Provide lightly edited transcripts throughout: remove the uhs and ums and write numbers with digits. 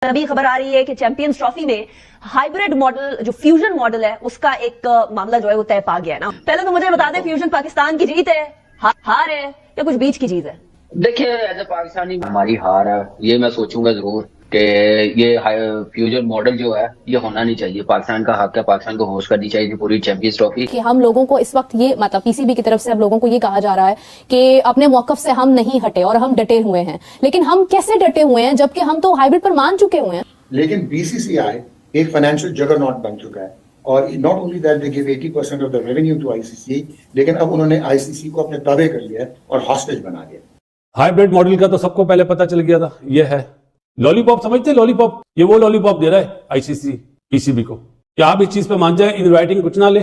अभी खबर आ रही है कि चैंपियंस ट्रॉफी में हाइब्रिड मॉडल जो फ्यूजन मॉडल है उसका एक मामला जो है वो तय पा गया है ना। पहले तो मुझे बता दें, फ्यूजन पाकिस्तान की जीत है, हार है या कुछ बीच की चीज है? देखिए, एज ए पाकिस्तानी हमारी हार है, ये मैं सोचूंगा जरूर कि ये फ्यूजन मॉडल जो है ये होना नहीं चाहिए। पाकिस्तान का हक है, पाकिस्तान को होस्ट करनी चाहिए पूरी चैंपियंस ट्रॉफी। कि हम लोगों को इस वक्त ये मतलब पीसीबी की तरफ से हम लोगों को ये कहा जा रहा है कि अपने मौकफ से हम नहीं हटे और हम डटे हुए हैं। लेकिन हम कैसे डटे हुए हैं जबकि हम तो हाइब्रिड पर मान चुके हुए हैं। लेकिन बीसीसीआई एक फाइनेंशियल जगरनॉट बन चुका है और not only that they give 80% of the revenue to ICC, लेकिन अब उन्होंने आईसीसी को अपने ताबे कर लिया है और हॉस्टेज बना दिया। हाइब्रिड मॉडल का तो सबको पहले पता चल गया था, ये है लॉलीपॉप। समझते लॉलीपॉप, ये वो लॉलीपॉप दे रहा है आईसीसी पीसीबी को कि आप इस चीज पे मान जाए, इन राइटिंग कुछ ना ले।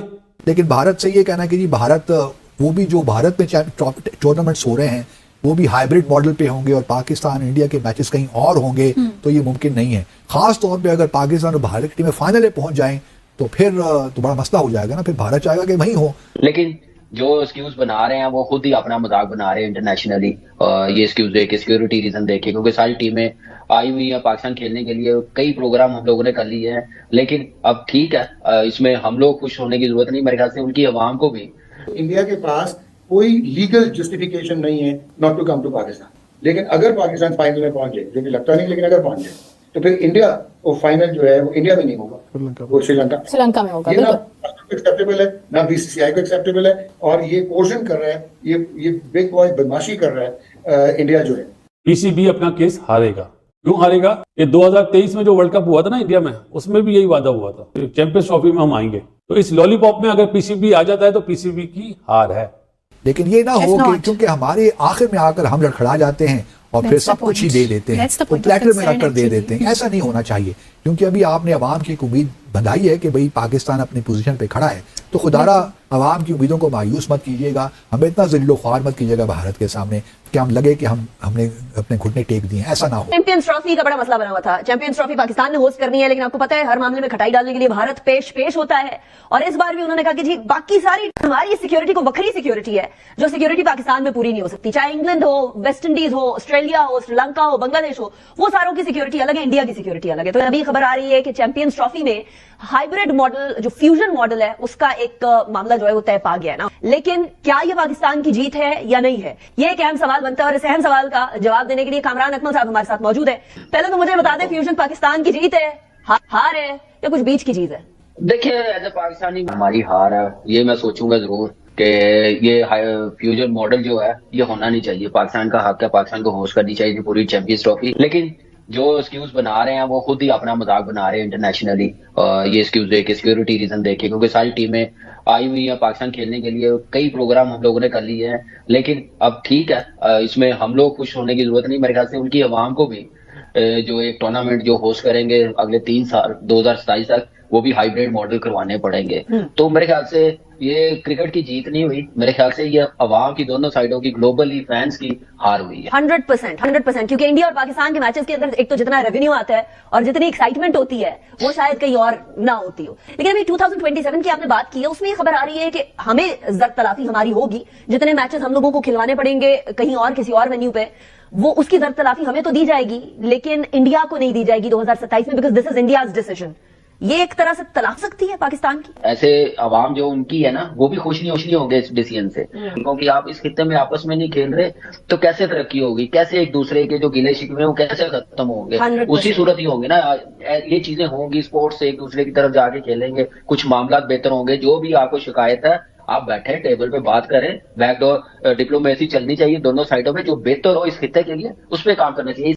लेकिन भारत से ये कहना है कि जी भारत, वो भी जो भारत में टूर्नामेंट्स हो रहे हैं वो भी हाइब्रिड मॉडल पे होंगे और पाकिस्तान इंडिया के मैचेस कहीं और होंगे, तो ये मुमकिन नहीं है। खास तौर पे अगर पाकिस्तान और भारत की टीमें फाइनल में पहुंच जाएं तो फिर तो बड़ा मसला हो जाएगा ना, फिर भारत चाहेगा कि वहीं हो। लेकिन जो एक्सक्यूज बना रहे हैं वो खुद ही अपना मजाक बना रहे हैं इंटरनेशनली। ये एक्सक्यूज देके, सिक्योरिटी रीजन देके, क्योंकि सारी टीमें आई हुई है पाकिस्तान खेलने के लिए, कई प्रोग्राम हम लोगों ने कर लिए हैं। लेकिन अब ठीक है, इसमें हम लोग खुश होने की जरूरत नहीं, मेरे ख्याल से उनकी अवाम को भी। इंडिया के पास कोई लीगल जस्टिफिकेशन नहीं है not to come to Pakistan. लेकिन अगर पाकिस्तान फाइनल में पहुंच जाए, जो कि लगता नहीं, लेकिन अगर पहुंच जाए तो फिर इंडिया वो फाइनल जो है वो इंडिया में नहीं होगा, वो श्रीलंका में होगा। ये ना एक्सेप्टेबल है, ना बीसीसीआई को एक्सेप्टेबल है। और ये पोर्शन कर रहा है, ये बिग बॉय बदमाशी कर रहा है इंडिया जो है। पीसीबी अपना केस हारेगा। क्यों हारेगा? ये 2023 में जो वर्ल्ड कप हुआ था ना इंडिया में, उसमें भी यही वादा हुआ था, चैंपियंस ट्रॉफी में हम आएंगे। तो इस लॉलीपॉप में अगर पीसीबी आ जाता है तो पीसीबी की हार है। लेकिन ये ना हो कि क्योंकि हमारे आखिर में आकर हम लड़खड़ा जाते हैं और फिर सब कुछ ही दे देते हैं, तो प्लेटर में रखकर दे देते हैं। ऐसा नहीं होना चाहिए, क्योंकि अभी आपने अवाम की एक उम्मीद बंधाई है कि भाई पाकिस्तान अपनी पोजीशन पे खड़ा है, तो खुदारा अवाम की उम्मीदों को मायूस मत कीजिएगा, हमें इतना ज़िल्लो ख्वार मत कीजिएगा भारत के सामने कि हम लगे कि हमने अपने घुटने टेक दिए। ऐसा ना हो। चैंपियंस ट्रॉफी का बड़ा मसला बना हुआ था। चैंपियंस ट्रॉफी पाकिस्तान ने होस्ट करनी है, लेकिन आपको पता है हर मामले में खटाई डालने के लिए भारत पेश होता है। और इस बार भी उन्होंने कहा कि जी बाकी सारी हमारी सिक्योरिटी को वक्री सिक्योरिटी है, जो सिक्योरिटी पाकिस्तान में पूरी नहीं हो सकती। चाहे इंग्लैंड हो, वेस्ट इंडीज हो, ऑस्ट्रेलिया हो, श्रीलंका हो, बांग्लादेश हो, वो सारों की सिक्योरिटी अलग है, इंडिया की सिक्योरिटी अलग है। तो अभी खबर आ रही है कि चैंपियंस ट्रॉफी में हाइब्रिड मॉडल जो फ्यूजन मॉडल है उसका एक मामला जो है वो तय पा गया है ना। लेकिन क्या ये पाकिस्तान की जीत है या नहीं है, ये एक अहम सवाल बनता है। और इस अहम सवाल का जवाब देने के लिए कामरान अकमल साहब हमारे साथ मौजूद है। पहले तो मुझे बता दें, फ्यूजन पाकिस्तान की जीत है, हार है या कुछ बीच की चीज है? देखिए, एज ए पाकिस्तानी हमारी हार है, ये मैं सोचूंगा जरूर कि ये फ्यूजन मॉडल जो है ये होना नहीं चाहिए। पाकिस्तान का हक है, पाकिस्तान को होस्ट करनी चाहिए पूरी चैंपियंस ट्रॉफी। लेकिन जो एक्सक्यूज बना रहे हैं वो खुद ही अपना मजाक बना रहे हैं इंटरनेशनली। ये एक्सक्यूज देके, सिक्योरिटी रीजन देके, क्योंकि सारी टीमें आई हुई है पाकिस्तान खेलने के लिए, कई प्रोग्राम हम लोगों ने कर लिए हैं। लेकिन अब ठीक है, इसमें हम लोग खुश होने की जरूरत नहीं, मेरे ख्याल से उनकी अवाम को भी। जो एक टूर्नामेंट जो होस्ट करेंगे अगले 3 साल 2027 तक, वो भी हाइब्रिड मॉडल करवाने पड़ेंगे। तो मेरे ख्याल से ये क्रिकेट की जीत नहीं हुई, मेरे ख्याल से ये अवाम की दोनों साइडों की, ग्लोबली फैंस की हार हुई है। 100%, क्योंकि इंडिया और पाकिस्तान के मैचेस के अंदर एक तो जितना रेवेन्यू आता है और जितनी एक्साइटमेंट होती है वो शायद कहीं और ना होती हो। लेकिन अभी 2027 की आपने बात की है, उसमें ये खबर आ रही है कि हमें जर तलाफी हमारी होगी, जितने मैचेस हम लोगों को खिलवाने पड़ेंगे कहीं और किसी और वेन्यू पे, वो उसकी जर तलाफी हमें तो दी जाएगी, लेकिन इंडिया को नहीं दी जाएगी 2027 में, because this is India's decision. ये एक तरह से तलाक सकती है पाकिस्तान की। ऐसे अवाम जो उनकी है ना, वो भी खुश नहीं होंगे इस डिसीजन से, क्योंकि आप इस खित्ते में आपस में नहीं खेल रहे तो कैसे तरक्की होगी, कैसे एक दूसरे के जो गिले शिकवे वो कैसे खत्म होंगे? उसी सूरत ही होंगे ना, ये चीजें होंगी, स्पोर्ट्स से एक दूसरे की तरफ जाके खेलेंगे, कुछ मामला बेहतर होंगे। जो भी आपको शिकायत है, आप बैठे टेबल पे बात करें, बैकडोर डिप्लोमेसी चलनी चाहिए दोनों साइडों में, जो बेहतर हो इस खित्ते के लिए उस पर काम करना चाहिए।